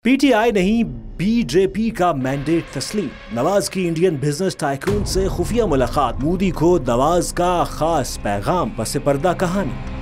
PTI नहीं, BJP का mandate तस्लीम। नवाज की इंडियन बिजनेस टाइकून से खुफिया मुलाकात, मोदी को नवाज का खास पैगाम, पस पर्दा कहानी।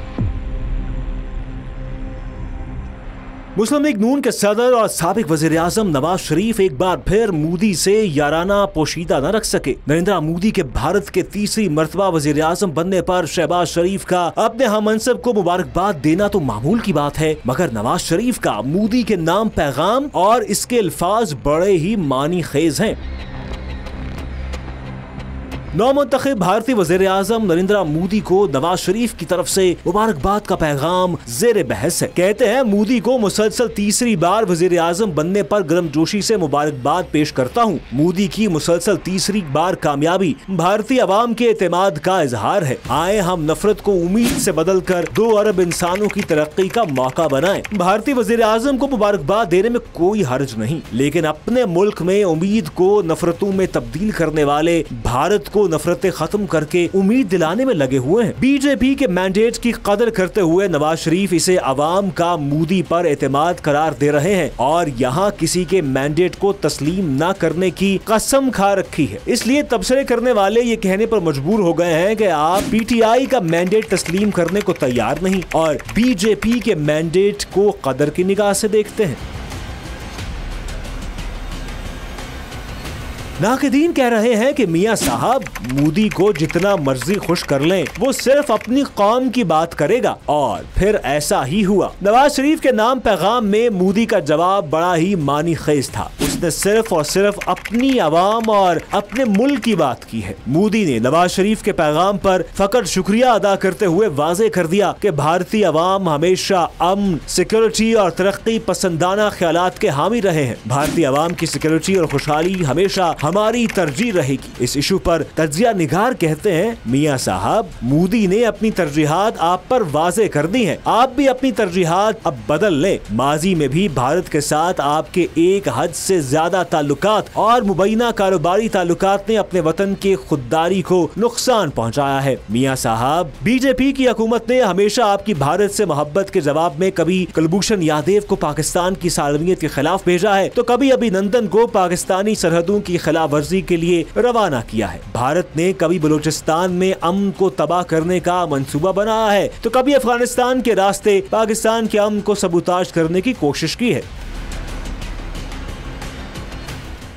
मुस्लिम लीग नून के सदर और साबिक वजीर आजम नवाज शरीफ एक बार फिर मोदी से याराना पोशीदा न रख सके। नरेंद्र मोदी के भारत के तीसरी मर्तबा वजीर आजम बनने पर शहबाज शरीफ का अपने हममनसब को मुबारकबाद देना तो मामूल की बात है, मगर नवाज शरीफ का मोदी के नाम पैगाम और इसके अल्फाज बड़े ही मानी खेज हैं। नौमुंतखब भारतीय वज़ीर आज़म नरेंद्र मोदी को नवाज शरीफ की तरफ से मुबारकबाद का पैगाम ज़ेर बहस है। कहते हैं, मोदी को मुसलसल तीसरी बार वज़ीर आज़म बनने पर गर्मजोशी से मुबारकबाद पेश करता हूँ। मोदी की मुसलसल तीसरी बार कामयाबी भारतीय अवाम के एतमाद का इजहार है। आए हम नफरत को उम्मीद से बदल कर 2 अरब इंसानों की तरक्की का मौका बनाएं। भारतीय वज़ीर आज़म को मुबारकबाद देने में कोई हर्ज नहीं, लेकिन अपने मुल्क में उम्मीद को नफरतों में तब्दील करने वाले भारत को नफरतें खत्म करके उम्मीद दिलाने में लगे हुए हैं। बीजेपी के मैंडेट की कदर करते हुए नवाज शरीफ इसे अवाम का मोदी पर एतमाद करार दे रहे हैं और यहाँ किसी के मैंडेट को तस्लीम न करने की कसम खा रखी है। इसलिए तबसरे करने वाले ये कहने पर मजबूर हो गए हैं कि आप पीटीआई का मैंडेट तस्लीम करने को तैयार नहीं और बीजेपी के मैंडेट को कदर की निगाह से देखते हैं। नाक़िदीन कह रहे हैं कि मियां साहब मोदी को जितना मर्जी खुश कर लें, वो सिर्फ अपनी कौम की बात करेगा, और फिर ऐसा ही हुआ। नवाज शरीफ के नाम पैगाम में मोदी का जवाब बड़ा ही मानी खेज था। उसने सिर्फ और सिर्फ अपनी अवाम और अपने मुल्क की बात की है। मोदी ने नवाज शरीफ के पैगाम पर फकत शुक्रिया अदा करते हुए वाजे कर दिया कि भारतीय अवाम हमेशा अमन, सिक्योरिटी और तरक्की पसंदाना ख्यालात के हामी रहे हैं। भारतीय अवाम की सिक्योरिटी और खुशहाली हमेशा हमारी तरजीह रहेगी। इस इशू पर तजिया निगार कहते हैं, मियां साहब मोदी ने अपनी तरजीहात आप पर वाजे कर दी हैं, आप भी अपनी तरजीहात अब बदल लें। माजी में भी भारत के साथ आपके एक हद से ज्यादा ताल्लुकात और मुबैना कारोबारी ताल्लुकात ने अपने वतन के खुददारी को नुकसान पहुंचाया है। मियां साहब बीजेपी की हुकूमत ने हमेशा आपकी भारत से मोहब्बत के जवाब में कभी कुलभूषण यादव को पाकिस्तान की सालमियत के खिलाफ भेजा है, तो कभी अभिनंदन को पाकिस्तानी सरहदों की खिलाफ वर्जी के लिए रवाना किया है। भारत ने कभी बलूचिस्तान में अमन को तबाह करने का मंसूबा बनाया है, तो कभी अफगानिस्तान के रास्ते पाकिस्तान के अमन को सबूताज करने की कोशिश की है।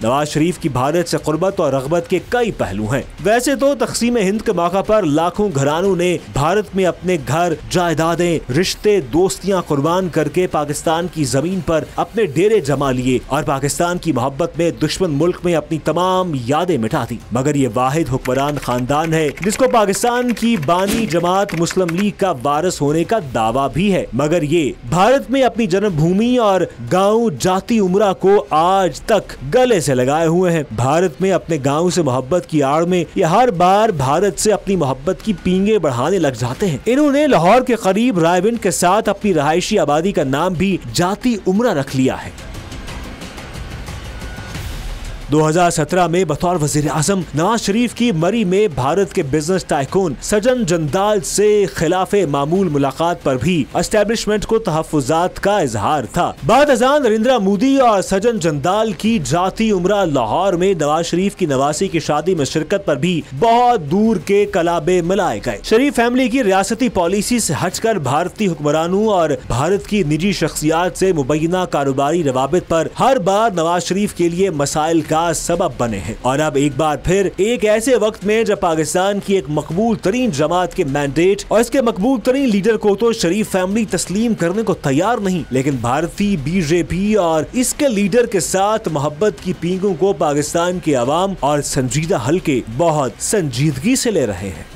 नवाज शरीफ की भारत से कुर्बत और रग़बत के कई पहलू हैं। वैसे तो तक़सीम हिंद के मौका पर लाखों घरानों ने भारत में अपने घर, जायदादें, रिश्ते, दोस्तियां कुर्बान करके पाकिस्तान की जमीन पर अपने डेरे जमा लिए और पाकिस्तान की मोहब्बत में दुश्मन मुल्क में अपनी तमाम यादें मिटा दी। मगर ये वाहिद हुक्मरान खानदान है जिसको पाकिस्तान की बानी जमात मुस्लिम लीग का वारिस होने का दावा भी है, मगर ये भारत में अपनी जन्मभूमि और गाँव जाति उमरा को आज तक गले से लगाए हुए हैं। भारत में अपने गांव से मोहब्बत की आड़ में ये हर बार भारत से अपनी मोहब्बत की पींगे बढ़ाने लग जाते हैं। इन्होंने लाहौर के करीब रायविंड के साथ अपनी रहायशी आबादी का नाम भी जाति उमरा रख लिया है। 2017 में बतौर वजीर आजम नवाज शरीफ की मरी में भारत के बिजनेस टाइकून सजन जंदाल से खिलाफे मामूल मुलाकात पर भी एस्टेब्लिशमेंट को तहफ्फुजात का इजहार था। बाद अज़ान नरेंद्र मोदी और सजन जंदाल की जाती उमरा लाहौर में नवाज शरीफ की नवासी की शादी में शिरकत पर भी बहुत दूर के कलाबे मिलाए गए। शरीफ फैमिली की रियासती पॉलिसी से हटकर भारतीय हुक्मरानों और भारत की निजी शख्सियात से मुबैना कारोबारी रवाबित पर हर बार नवाज शरीफ के लिए मसाइल का सबब बने हैं। और अब एक बार फिर एक ऐसे वक्त में जब पाकिस्तान की एक मकबूल तरीन जमात के मैंडेट और इसके मकबूल तरीन लीडर को तो शरीफ फैमिली तस्लीम करने को तैयार नहीं, लेकिन भारतीय बीजेपी और इसके लीडर के साथ मोहब्बत की पींगों को पाकिस्तान के अवाम और संजीदा हल्के बहुत संजीदगी से ले रहे हैं।